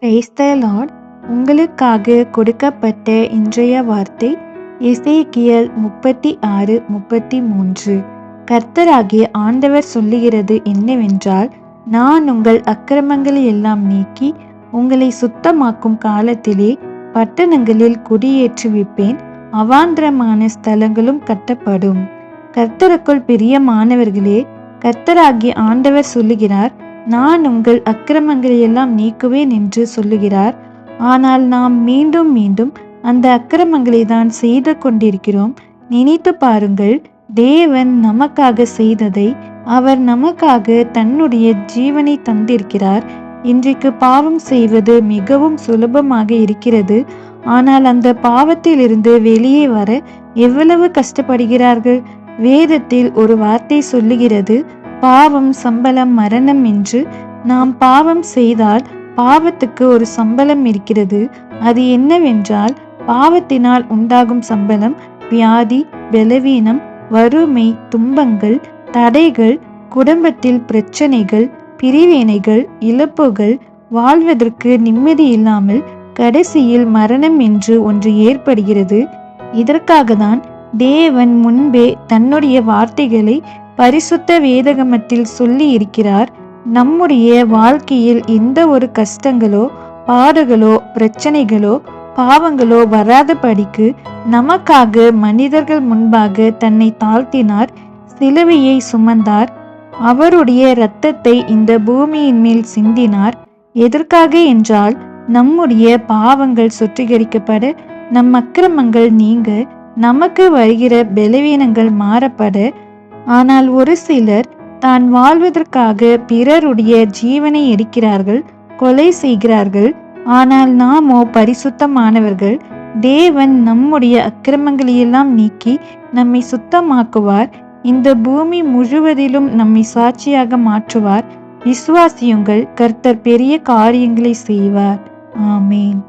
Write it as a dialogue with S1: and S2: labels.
S1: Praise the Lord. உங்களுக்காக கொடுக்கப்பட்ட இன்றைய வார்த்தை எசேக்கியேல் 36:33. கர்த்தராகிய ஆண்டவர் சொல்லுகிறது என்னவென்றால், நான் உங்கள் அக்கிரமங்களை எல்லாம் நீக்கி உங்களை சுத்தமாக்கும் காலத்திலே பட்டணங்களில் குடியேற்றுவிப்பேன், அவாந்தரமான ஸ்தலங்களும் கட்டப்படும். கர்த்தருக்குள் பிரியமானவர்களே, கர்த்தராகிய ஆண்டவர் சொல்லுகிறார், நான் உங்கள் அக்கிரமங்களை எல்லாம் நீக்குவேன் என்று சொல்லுகிறார். ஆனால் நாம் மீண்டும் மீண்டும் அந்த அக்கிரமங்களை தான் செய்து கொண்டிருக்கிறோம். நினைத்து பாருங்கள், தேவன் நமக்காக செய்ததை. அவர் நமக்காக தன்னுடைய ஜீவனை தந்திருக்கிறார். இன்றைக்கு பாவம் செய்வது மிகவும் சுலபமாக இருக்கிறது. ஆனால் அந்த பாவத்திலிருந்து வெளியே வர எவ்வளவு கஷ்டப்படுகிறார்கள். வேதத்தில் ஒரு வார்த்தை சொல்லுகிறது, பாவம் சம்பளம் மரணம் என்று. நாம் பாவம் செய்தால் பாவத்துக்கு ஒரு சம்பளம் இருக்கிறது. அது என்னவென்றால், பாவத்தினால் உண்டாகும் சம்பளம் வியாதி, பலவீனம், வறுமை, துன்பங்கள், தடைகள், குடும்பத்தில் பிரச்சனைகள், பிரிவினைகள், இழப்புகள், வாழ்வதற்கு நிம்மதி இல்லாமல் கடைசியில் மரணம் என்று ஒன்று ஏற்படுகிறது. இதற்காக தான் தேவன் முன்பே தன்னுடைய வார்த்தைகளை பரிசுத்த வேதகமத்தில் சொல்லி இருக்கிறார். நம்முடைய வாழ்க்கையில் எந்த ஒரு கஷ்டங்களோ, பாடுகளோ, பிரச்சனைகளோ, பாவங்களோ வராதபடிக்கு நமக்காக மனிதர்கள் முன்பாக தன்னை தாழ்த்தினார், சிலுவையை சுமந்தார், அவருடைய இரத்தத்தை இந்த பூமியின் மேல் சிந்தினார். எதற்காக என்றால், நம்முடைய பாவங்கள் சுத்திகரிக்கப்பட, நம் அக்கிரமங்கள் நீங்க, நமக்கு வருகிற பலவீனங்கள் மாறப்பட. ஆனால் ஒரு சிலர் தான் வாழ்வதற்காக பிறருடைய ஜீவனை எடுக்கிறார்கள், கொலை செய்கிறார்கள். ஆனால் நாமோ பரிசுத்தமானவர்கள். தேவன் நம்முடைய அக்கிரமங்களையெல்லாம் நீக்கி நம்மை சுத்தமாக்குவார். இந்த பூமி முழுவதிலும் நம்மை சாட்சியாக மாற்றுவார். விசுவாசியுங்கள், கர்த்தர் பெரிய காரியங்களை செய்வார். ஆமேன்.